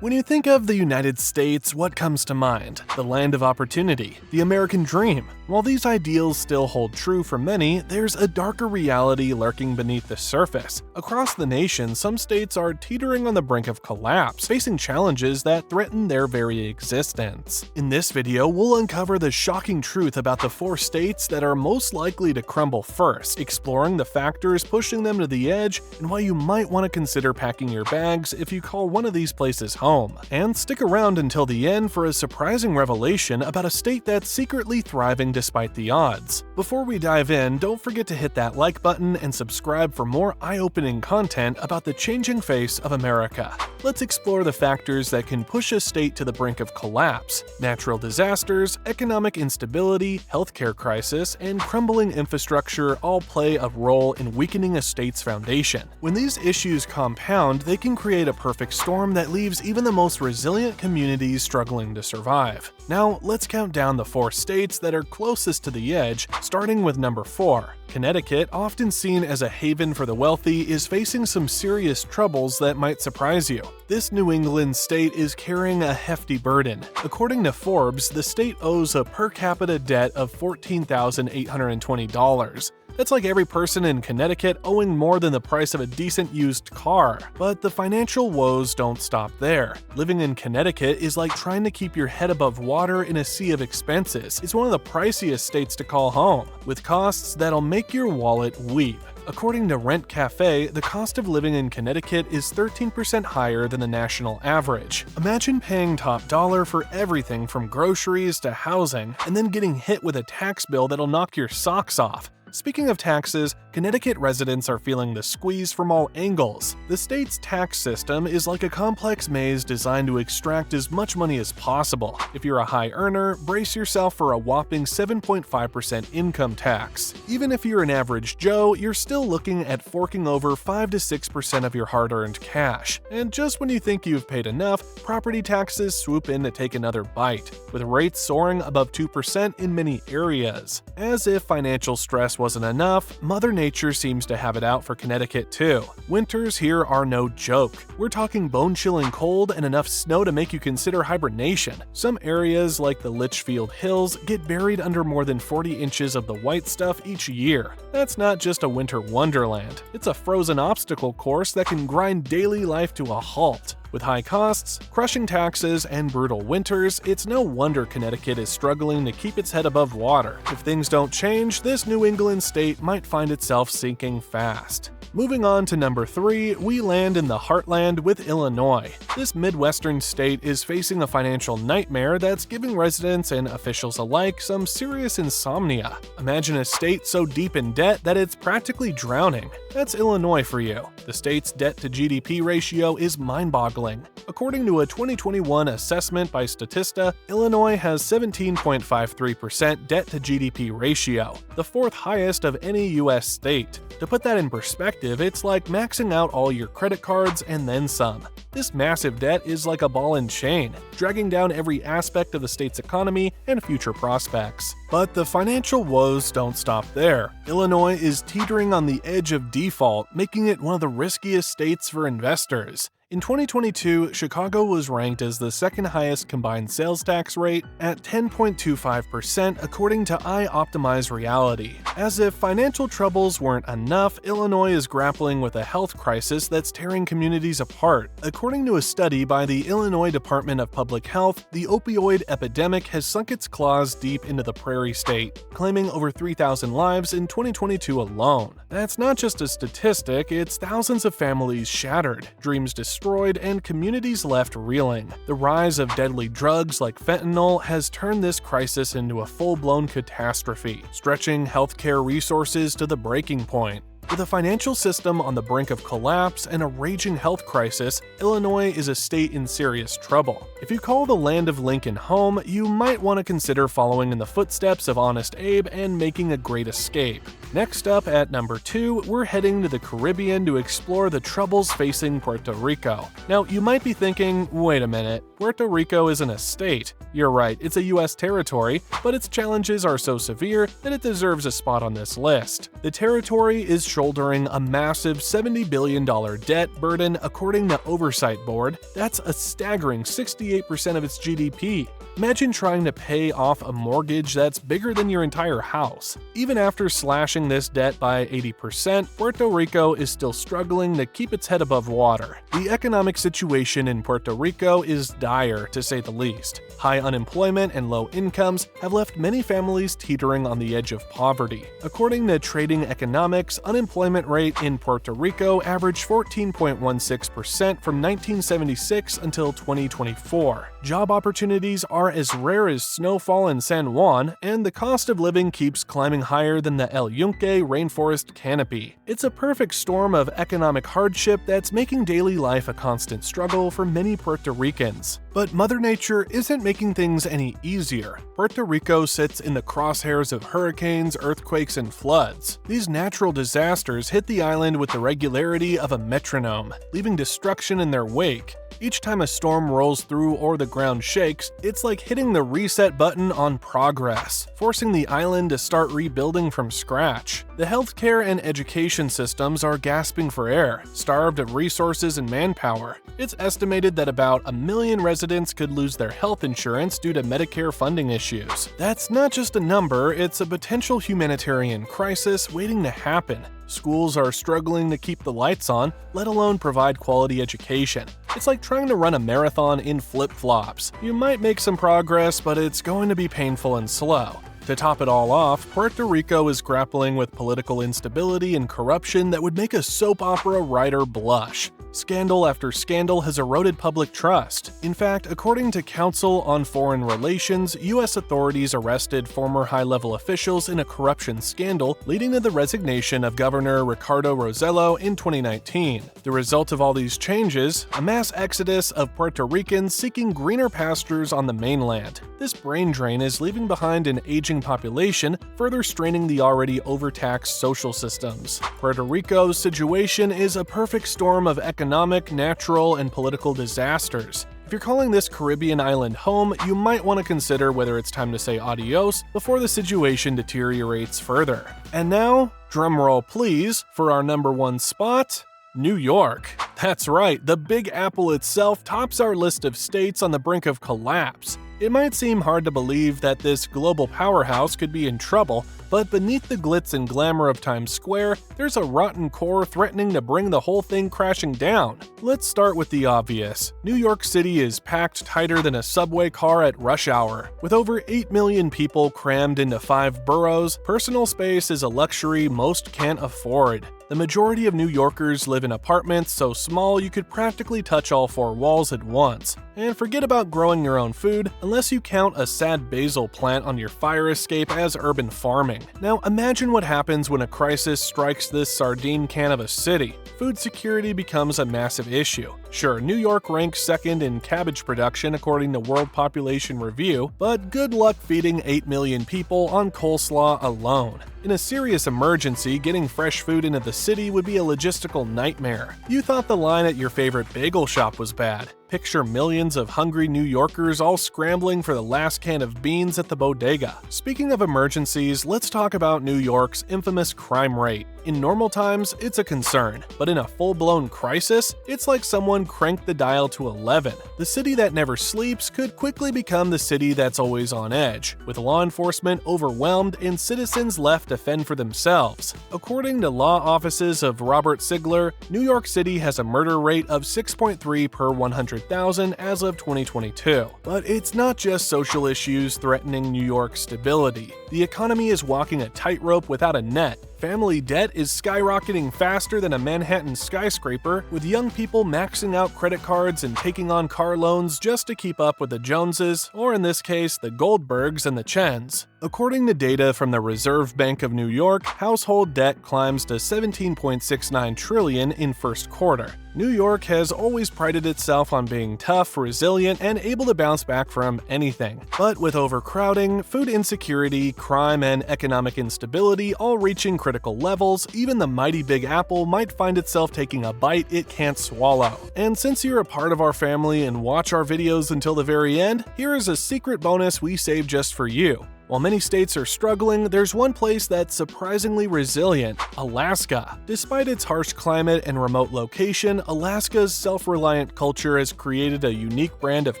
When you think of the United States, what comes to mind? The land of opportunity, the American dream. While these ideals still hold true for many, there's a darker reality lurking beneath the surface. Across the nation, some states are teetering on the brink of collapse, facing challenges that threaten their very existence. In this video, we'll uncover the shocking truth about the 4 states that are most likely to crumble first, exploring the factors pushing them to the edge and why you might want to consider packing your bags if you call one of these places home. And stick around until the end for a surprising revelation about a state that's secretly thriving despite the odds. Before we dive in, don't forget to hit that like button and subscribe for more eye-opening content about the changing face of America. Let's explore the factors that can push a state to the brink of collapse. Natural disasters, economic instability, healthcare crisis, and crumbling infrastructure all play a role in weakening a state's foundation. When these issues compound, they can create a perfect storm that leaves even the most resilient communities struggling to survive. Now, let's count down the 4 states that are closest to the edge, starting with number 4. Connecticut, often seen as a haven for the wealthy, is facing some serious troubles that might surprise you. This New England state is carrying a hefty burden. According to Forbes, the state owes a per capita debt of $14,820. That's like every person in Connecticut owing more than the price of a decent used car. But the financial woes don't stop there. Living in Connecticut is like trying to keep your head above water in a sea of expenses. It's one of the priciest states to call home, with costs that'll make your wallet weep. According to Rent Cafe, the cost of living in Connecticut is 13% higher than the national average. Imagine paying top dollar for everything from groceries to housing, and then getting hit with a tax bill that'll knock your socks off. Speaking of taxes, Connecticut residents are feeling the squeeze from all angles. The state's tax system is like a complex maze designed to extract as much money as possible. If you're a high earner, brace yourself for a whopping 7.5% income tax. Even if you're an average Joe, you're still looking at forking over 5 to 6% of your hard-earned cash. And just when you think you've paid enough, property taxes swoop in to take another bite, with rates soaring above 2% in many areas. As if financial stress wasn't enough, Mother Nature seems to have it out for Connecticut too. Winters here are no joke. We're talking bone-chilling cold and enough snow to make you consider hibernation. Some areas, like the Litchfield Hills, get buried under more than 40 inches of the white stuff each year. That's not just a winter wonderland. It's a frozen obstacle course that can grind daily life to a halt. With high costs, crushing taxes, and brutal winters, it's no wonder Connecticut is struggling to keep its head above water. If things don't change, this New England state might find itself sinking fast. Moving on to number 3, we land in the heartland with Illinois. This Midwestern state is facing a financial nightmare that's giving residents and officials alike some serious insomnia. Imagine a state so deep in debt that it's practically drowning. That's Illinois for you. The state's debt-to-GDP ratio is mind-boggling. According to a 2021 assessment by Statista, Illinois has 17.53% debt-to-GDP ratio, the 4th highest of any U.S. state. To put that in perspective, it's like maxing out all your credit cards and then some. This massive debt is like a ball and chain, dragging down every aspect of the state's economy and future prospects. But the financial woes don't stop there. Illinois is teetering on the edge of default, making it one of the riskiest states for investors. In 2022, Chicago was ranked as the 2nd highest combined sales tax rate at 10.25% according to iOptimize Reality. As if financial troubles weren't enough, Illinois is grappling with a health crisis that's tearing communities apart. According to a study by the Illinois Department of Public Health, the opioid epidemic has sunk its claws deep into the Prairie State, claiming over 3,000 lives in 2022 alone. That's not just a statistic, it's thousands of families shattered, dreams destroyed, and communities left reeling. The rise of deadly drugs like fentanyl has turned this crisis into a full-blown catastrophe, stretching healthcare resources to the breaking point. With a financial system on the brink of collapse and a raging health crisis, Illinois is a state in serious trouble. If you call the land of Lincoln home, you might want to consider following in the footsteps of Honest Abe and making a great escape. Next up at number 2, we're heading to the Caribbean to explore the troubles facing Puerto Rico. Now, you might be thinking, wait a minute, Puerto Rico isn't a state. You're right, it's a US territory, but its challenges are so severe that it deserves a spot on this list. The territory is shouldering a massive $70 billion debt burden according to Oversight Board. That's a staggering 68% of its GDP. Imagine trying to pay off a mortgage that's bigger than your entire house. Even after slashing this debt by 80%, Puerto Rico is still struggling to keep its head above water. The economic situation in Puerto Rico is dire, to say the least. High unemployment and low incomes have left many families teetering on the edge of poverty. According to Trading Economics, unemployment rate in Puerto Rico averaged 14.16% from 1976 until 2024. Job opportunities are as rare as snowfall in San Juan, and the cost of living keeps climbing higher than the El Yunque rainforest canopy. It's a perfect storm of economic hardship that's making daily life a constant struggle for many Puerto Ricans. But Mother Nature isn't making things any easier. Puerto Rico sits in the crosshairs of hurricanes, earthquakes, and floods. These natural disasters hit the island with the regularity of a metronome, leaving destruction in their wake. Each time a storm rolls through or the ground shakes, it's like hitting the reset button on progress, forcing the island to start rebuilding from scratch. The healthcare and education systems are gasping for air, starved of resources and manpower. It's estimated that about 1 million residents could lose their health insurance due to Medicare funding issues. That's not just a number, it's a potential humanitarian crisis waiting to happen. Schools are struggling to keep the lights on, let alone provide quality education. It's like trying to run a marathon in flip-flops. You might make some progress, but it's going to be painful and slow. To top it all off, Puerto Rico is grappling with political instability and corruption that would make a soap opera writer blush. Scandal after scandal has eroded public trust. In fact, according to Council on Foreign Relations, U.S. authorities arrested former high-level officials in a corruption scandal, leading to the resignation of Governor Ricardo Rosello in 2019. The result of all these changes, a mass exodus of Puerto Ricans seeking greener pastures on the mainland. This brain drain is leaving behind an aging population, further straining the already overtaxed social systems. Puerto Rico's situation is a perfect storm of economic, natural, and political disasters. If you're calling this Caribbean island home, you might want to consider whether it's time to say adios before the situation deteriorates further. And now, drumroll please, for our number 1 spot, New York. That's right, the Big Apple itself tops our list of states on the brink of collapse. It might seem hard to believe that this global powerhouse could be in trouble, but beneath the glitz and glamour of Times Square, there's a rotten core threatening to bring the whole thing crashing down. Let's start with the obvious. New York City is packed tighter than a subway car at rush hour. With over 8 million people crammed into 5 boroughs, personal space is a luxury most can't afford. The majority of New Yorkers live in apartments so small you could practically touch all 4 walls at once. And forget about growing your own food, unless you count a sad basil plant on your fire escape as urban farming. Now imagine what happens when a crisis strikes this sardine can of a city. Food security becomes a massive issue. Sure, New York ranks second in cabbage production according to World Population Review, but good luck feeding 8 million people on coleslaw alone. In a serious emergency, getting fresh food into the city would be a logistical nightmare. You thought the line at your favorite bagel shop was bad. Picture millions of hungry New Yorkers all scrambling for the last can of beans at the bodega. Speaking of emergencies, let's talk about New York's infamous crime rate. In normal times, it's a concern, but in a full-blown crisis, it's like someone cranked the dial to 11. The city that never sleeps could quickly become the city that's always on edge, with law enforcement overwhelmed and citizens left to fend for themselves. According to law offices of Robert Sigler, New York City has a murder rate of 6.3 per 100,000 as of 2022. But it's not just social issues threatening New York's stability. The economy is walking a tightrope without a net. Family debt is skyrocketing faster than a Manhattan skyscraper, with young people maxing out credit cards and taking on car loans just to keep up with the Joneses, or in this case, the Goldbergs and the Chens. According to data from the Reserve Bank of New York, household debt climbs to $17.69 trillion in first quarter. New York has always prided itself on being tough, resilient, and able to bounce back from anything. But with overcrowding, food insecurity, crime, and economic instability all reaching critical levels, even the mighty Big Apple might find itself taking a bite it can't swallow. And since you're a part of our family and watch our videos until the very end, here is a secret bonus we saved just for you. While many states are struggling, there's one place that's surprisingly resilient: Alaska. Despite its harsh climate and remote location, Alaska's self-reliant culture has created a unique brand of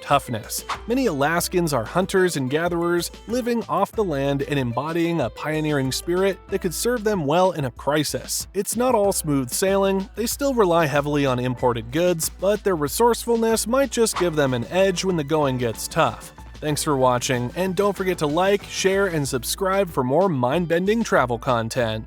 toughness. Many Alaskans are hunters and gatherers, living off the land and embodying a pioneering spirit that could serve them well in a crisis. It's not all smooth sailing, they still rely heavily on imported goods, but their resourcefulness might just give them an edge when the going gets tough. Thanks for watching, and don't forget to like, share, and subscribe for more mind-bending travel content.